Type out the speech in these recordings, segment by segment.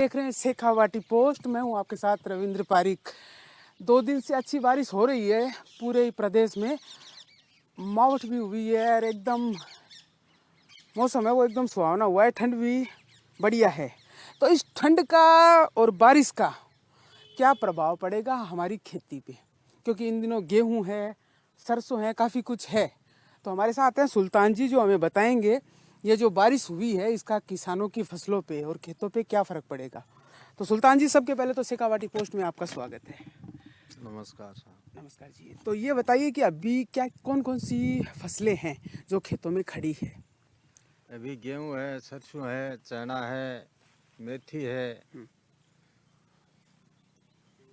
देख रहे हैं शेखावाटी पोस्ट। मैं हूं आपके साथ रविंद्र पारिक। 2 दिन से अच्छी बारिश हो रही है पूरे ही प्रदेश में। मावठ भी हुई है और एकदम मौसम है वो एकदम सुहावना हुआ है। ठंड भी बढ़िया है। तो इस ठंड का और बारिश का क्या प्रभाव पड़ेगा हमारी खेती पे, क्योंकि इन दिनों गेहूं है, सरसों है, काफ़ी कुछ है। तो हमारे साथ हैं सुल्तान जी जो हमें बताएंगे ये जो बारिश हुई है इसका किसानों की फसलों पे और खेतों पे क्या फ़र्क पड़ेगा। तो सुल्तान जी, सबके पहले तो शेखावाटी पोस्ट में आपका स्वागत है। नमस्कार साहब। नमस्कार जी। तो ये बताइए कि अभी क्या कौन कौन सी फसलें हैं जो खेतों में खड़ी है। अभी गेहूं है, सरसों है, चना है, मेथी है।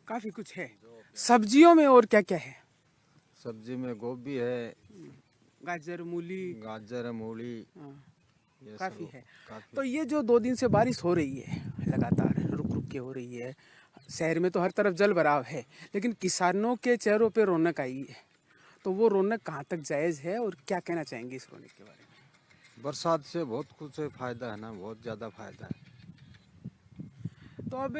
काफ़ी कुछ है। सब्जियों में और क्या क्या है। सब्जी में गोभी है, गाजर, मूली। गाजर है, मूली, हाँ, ये काफ़ी सब है। काफी। तो ये जो 2 दिन से बारिश हो रही है लगातार रुक रुक के हो रही है, शहर में तो हर तरफ जल भराव है, लेकिन किसानों के चेहरों पे रौनक आई है। तो वो रौनक कहाँ तक जायज़ है और क्या कहना चाहेंगे इस रौनक के बारे में। बरसात से बहुत कुछ फायदा है ना, बहुत ज्यादा फायदा है। तो अब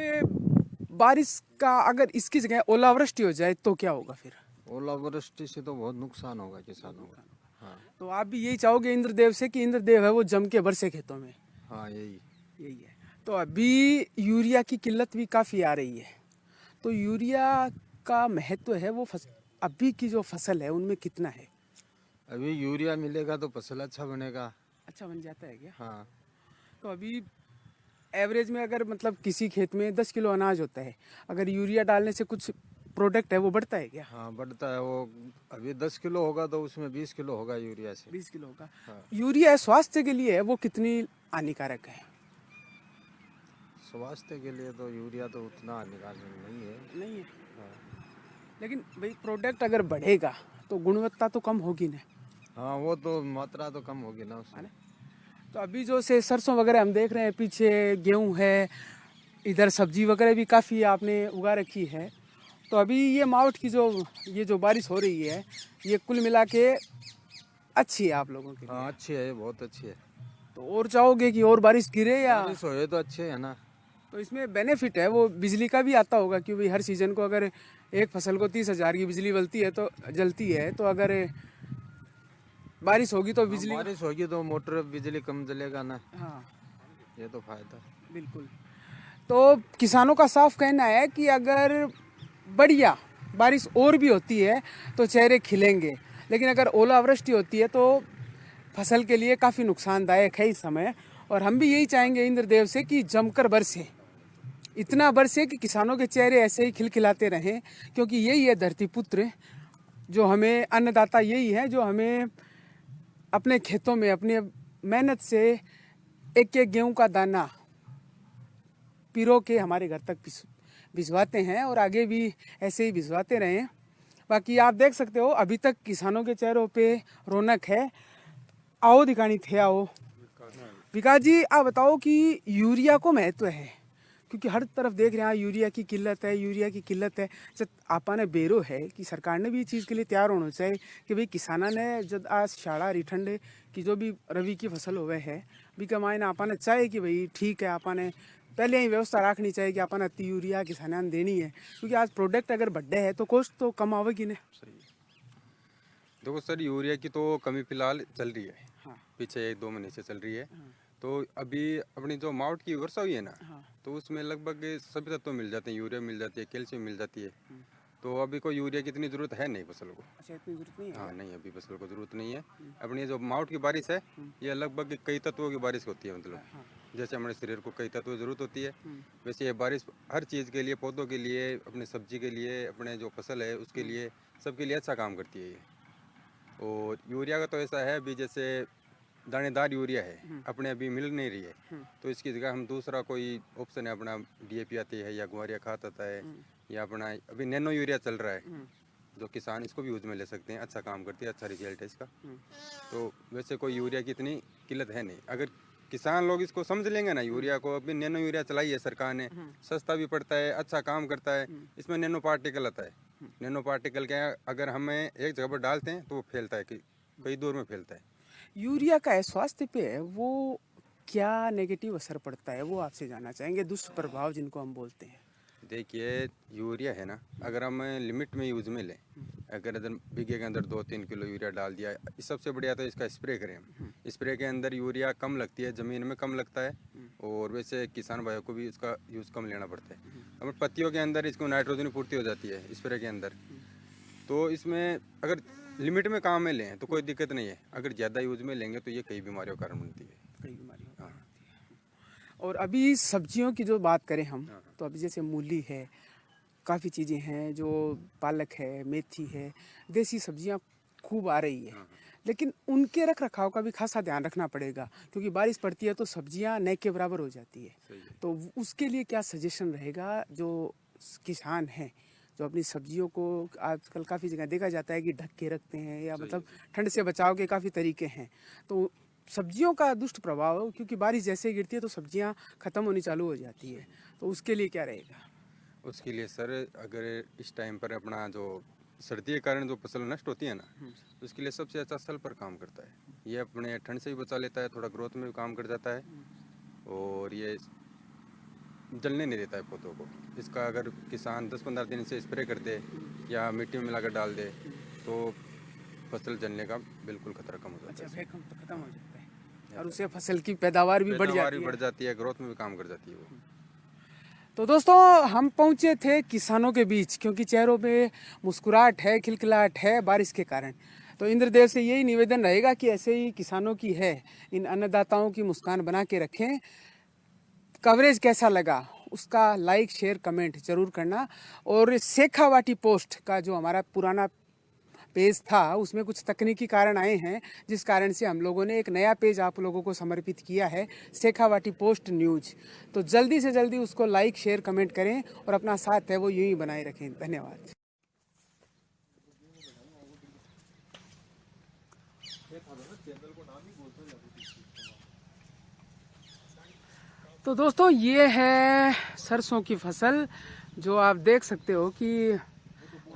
बारिश का अगर इसकी जगह ओलावृष्टि हो जाए तो क्या होगा फिर। ओलावृष्टि से तो बहुत नुकसान होगा किसानों का। हाँ तो आप भी यही चाहोगे इंद्रदेव से कि इंद्रदेव है वो जम के बरसे खेतों में। हाँ, यही। यही है। तो अभी यूरिया की किल्लत भी काफ़ी आ रही है। तो यूरिया का महत्व है वो अभी की जो फसल है उनमें कितना है। अभी यूरिया मिलेगा तो फसल अच्छा बनेगा। अच्छा बन जाता है क्या। हाँ तो अभी एवरेज में अगर मतलब किसी खेत में 10 किलो अनाज होता है, अगर यूरिया डालने से कुछ प्रोडक्ट है वो बढ़ता है क्या। हाँ, बढ़ता है वो। अभी 10 किलो होगा तो उसमें 20 किलो होगा यूरिया से। 20 किलो का। हाँ। यूरिया स्वास्थ्य के लिए है वो कितनी हानिकारक है। स्वास्थ्य के लिए तो यूरिया तो उतना हानिकारक नहीं है। नहीं है। हाँ। लेकिन भाई प्रोडक्ट अगर बढ़ेगा तो गुणवत्ता तो कम होगी ना। हाँ, वो तो मात्रा तो कम होगी ना है उसमें। ना। तो अभी जो से सरसों वगैरह हम देख रहे हैं, पीछे गेहूं है, इधर सब्जी वगैरह भी काफ़ी आपने उगा रखी है। तो अभी ये मावठ की ये जो बारिश हो रही है ये कुल मिला के अच्छी है आप लोगों के लिए। हाँ, अच्छी है, बहुत अच्छी है। तो और चाहोगे कि और बारिश गिरे या। बारिश होए तो अच्छे है ना। तो इसमें बेनिफिट है वो बिजली का भी आता होगा, क्योंकि हर सीजन को अगर एक फसल को 30,000 की बिजली जलती है तो अगर बारिश होगी तो हाँ, बिजली का। बारिश होगी तो मोटर बिजली कम जलेगा ना। हाँ ये तो फायदा है। बिल्कुल। तो किसानों का साफ कहना है कि अगर बढ़िया बारिश और भी होती है तो चेहरे खिलेंगे, लेकिन अगर ओलावृष्टि होती है तो फसल के लिए काफ़ी नुकसानदायक है इस समय। और हम भी यही चाहेंगे इंद्रदेव से कि जमकर बरसे, इतना बरसे कि किसानों के चेहरे ऐसे ही खिलखिलाते रहें, क्योंकि यही है धरती पुत्र जो हमें अन्नदाता, यही है जो हमें अपने खेतों में अपनी मेहनत से एक एक गेहूं का दाना पिरो के हमारे घर तक भिजवाते हैं और आगे भी ऐसे ही भिजवाते रहें। बाकी आप देख सकते हो अभी तक किसानों के चेहरों पे रौनक है। आओ दिखानी थे, आओ विकास जी, आप बताओ कि यूरिया को महत्व है, क्योंकि हर तरफ देख रहे हैं यूरिया की किल्लत है, यूरिया की किल्लत है। जब आपने बेरो है कि सरकार ने भी इस चीज़ के लिए तैयार होना चाहिए कि भाई किसाना ने जब आज शाड़ा रिठंड की जो भी रवि की फसल हुए है भी कमाए ना, आपने चाहे कि भाई ठीक है, आपने पहले ही व्यवस्था रखनी चाहिए कि अपन अति यूरिया किसाना ने देनी है, क्योंकि आज प्रोडक्ट अगर बढ़े है तो कॉस्ट तो कम आवेगी ना। सही है। देखो सर, यूरिया की तो कमी फिलहाल चल रही है। हाँ पीछे 1-2 महीने से चल रही है। हाँ तो अभी अपनी जो मावठ की वर्षा हुई है ना, हाँ। तो उसमें लगभग सभी तत्व मिल जाते हैं। यूरिया मिल जाती है, कैल्शियम मिल जाती है। तो अभी कोई यूरिया की इतनी ज़रूरत है नहीं फसल को। अच्छा, इतनी जरूरत नहीं है। हाँ नहीं, अभी फसल को ज़रूरत नहीं है। अपनी जो मावठ की बारिश है, ये लगभग कई तत्वों की बारिश होती है। मतलब हाँ। जैसे हमारे शरीर को कई तत्वों की ज़रूरत होती है, वैसे ये बारिश हर चीज़ के लिए, पौधों के लिए, अपने सब्जी के लिए, अपने जो फसल है उसके लिए, सबके लिए अच्छा काम करती है ये। और यूरिया का तो ऐसा है, अभी जैसे दानेदार यूरिया है अपने अभी मिल नहीं रही है, तो इसकी जगह हम दूसरा कोई ऑप्शन है अपना, डीएपी आती है या ग्वारिया खाद आता है, या अपना अभी नैनो यूरिया चल रहा है, जो किसान इसको भी यूज में ले सकते हैं। अच्छा काम करती है, अच्छा रिजल्ट है इसका। तो वैसे कोई यूरिया की इतनी किल्लत है नहीं, अगर किसान लोग इसको समझ लेंगे ना यूरिया को। अभी नैनो यूरिया चलाई है सरकार ने, सस्ता भी पड़ता है, अच्छा काम करता है। इसमें नैनो पार्टिकल आता है। नैनो पार्टिकल क्या है, अगर हमें एक जगह पर डालते हैं तो वो फैलता है, कि कई दूर में फैलता है। यूरिया का है स्वास्थ्य पे है वो क्या नेगेटिव असर पड़ता है वो आपसे जानना चाहेंगे, दुष्प्रभाव जिनको हम बोलते हैं। देखिए यूरिया है ना, अगर हम लिमिट में यूज़ में लें, अगर बीघे के अंदर 2-3 किलो यूरिया डाल दिया, सबसे बढ़िया तो इसका स्प्रे करें हम। स्प्रे के अंदर यूरिया कम लगती है, ज़मीन में कम लगता है, और वैसे किसान भाइयों को भी इसका यूज़ कम लेना पड़ता है। अब पत्तियों के अंदर इसको नाइट्रोजन पूर्ति हो जाती है स्प्रे के अंदर। तो इसमें अगर लिमिट में काम में लें तो कोई दिक्कत नहीं है, अगर ज़्यादा यूज़ में लेंगे तो ये कई बीमारियों का कारण बनती है। कई बीमारियों का कारण बनती है। और अभी सब्जियों की जो बात करें हम, तो अभी जैसे मूली है, काफ़ी चीज़ें हैं, जो पालक है, मेथी है, देसी सब्जियां खूब आ रही है, लेकिन उनके रख रखाव का भी खासा ध्यान रखना पड़ेगा, क्योंकि बारिश पड़ती है तो सब्जियां न के बराबर हो जाती है। तो उसके लिए क्या सजेशन रहेगा जो किसान हैं, जो अपनी सब्जियों को आजकल काफ़ी जगह देखा जाता है कि ढक के रखते हैं, या मतलब ठंड से बचाव के काफ़ी तरीके हैं, तो सब्जियों का दुष्ट प्रभाव, क्योंकि बारिश जैसे गिरती है तो सब्जियां ख़त्म होनी चालू हो जाती है, तो उसके लिए क्या रहेगा? उसके लिए सर, अगर इस टाइम पर अपना जो सर्दी के कारण जो फसल नष्ट होती है ना, उसके लिए सबसे अच्छा सल्फर काम करता है। ये अपने ठंड से भी बचा लेता है, थोड़ा ग्रोथ में भी काम कर जाता है, और ये जलने नहीं देता है पौधों को। इसका अगर किसान 10-15 दिन से स्प्रे कर दे या मिट्टी में मिलाकर डाल दे तो फसल जलने का बिल्कुल खतरा कम हो जाता है। अच्छा, खत्म हो जाता है, और उससे फसल की पैदावार भी बढ़ जाती है, ग्रोथ में भी काम कर जाती है वो। तो दोस्तों, हम पहुंचे थे किसानों के बीच, क्योंकि चेहरों पे मुस्कुराहट है, खिलखिलाहट है बारिश के कारण। तो इंद्रदेव से यही निवेदन रहेगा कि ऐसे ही किसानों की है, इन अन्नदाताओं की मुस्कान बना के रखें। कवरेज कैसा लगा उसका लाइक शेयर कमेंट जरूर करना, और शेखावाटी पोस्ट का जो हमारा पुराना पेज था उसमें कुछ तकनीकी कारण आए हैं, जिस कारण से हम लोगों ने एक नया पेज आप लोगों को समर्पित किया है, शेखावाटी पोस्ट न्यूज। तो जल्दी से जल्दी उसको लाइक शेयर कमेंट करें और अपना साथ है वो यूं ही बनाए रखें। धन्यवाद। तो दोस्तों, ये है सरसों की फसल, जो आप देख सकते हो कि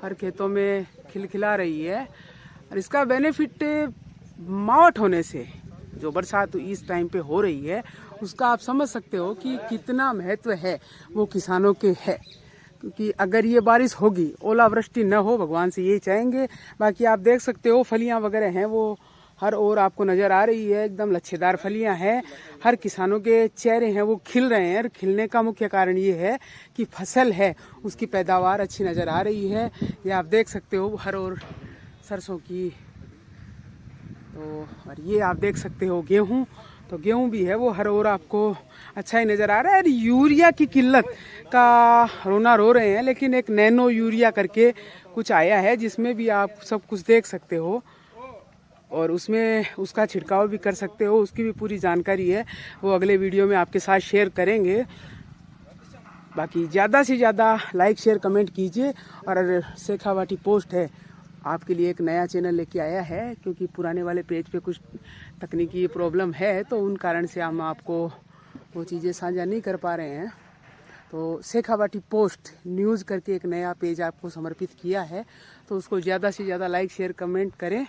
हर खेतों में खिलखिला रही है, और इसका बेनिफिट मावठ होने से, जो बरसात इस टाइम पे हो रही है, उसका आप समझ सकते हो कि कितना महत्व है वो किसानों के है। क्योंकि अगर ये बारिश होगी, ओलावृष्टि न हो, भगवान से यही चाहेंगे। बाकी आप देख सकते हो फलियां वगैरह हैं वो हर ओर आपको नज़र आ रही है, एकदम लच्छेदार फलियां हैं। हर किसानों के चेहरे हैं वो खिल रहे हैं, और खिलने का मुख्य कारण ये है कि फसल है उसकी पैदावार अच्छी नज़र आ रही है। ये आप देख सकते हो हर ओर सरसों की, तो और ये आप देख सकते हो गेहूं, तो गेहूं भी है वो हर ओर आपको अच्छा ही नज़र आ रहा है। और यूरिया की किल्लत का रोना रो रहे हैं, लेकिन एक नैनो यूरिया करके कुछ आया है, जिसमें भी आप सब कुछ देख सकते हो, और उसमें उसका छिड़काव भी कर सकते हो। उसकी भी पूरी जानकारी है, वो अगले वीडियो में आपके साथ शेयर करेंगे। बाकी ज़्यादा से ज़्यादा लाइक शेयर कमेंट कीजिए। और शेखावाटी पोस्ट है आपके लिए एक नया चैनल लेके आया है, क्योंकि पुराने वाले पेज पे कुछ तकनीकी प्रॉब्लम है, तो उन कारण से हम आपको वो चीज़ें साझा नहीं कर पा रहे हैं। तो शेखावाटी पोस्ट न्यूज़ करके एक नया पेज आपको समर्पित किया है, तो उसको ज़्यादा से ज़्यादा लाइक शेयर कमेंट करें।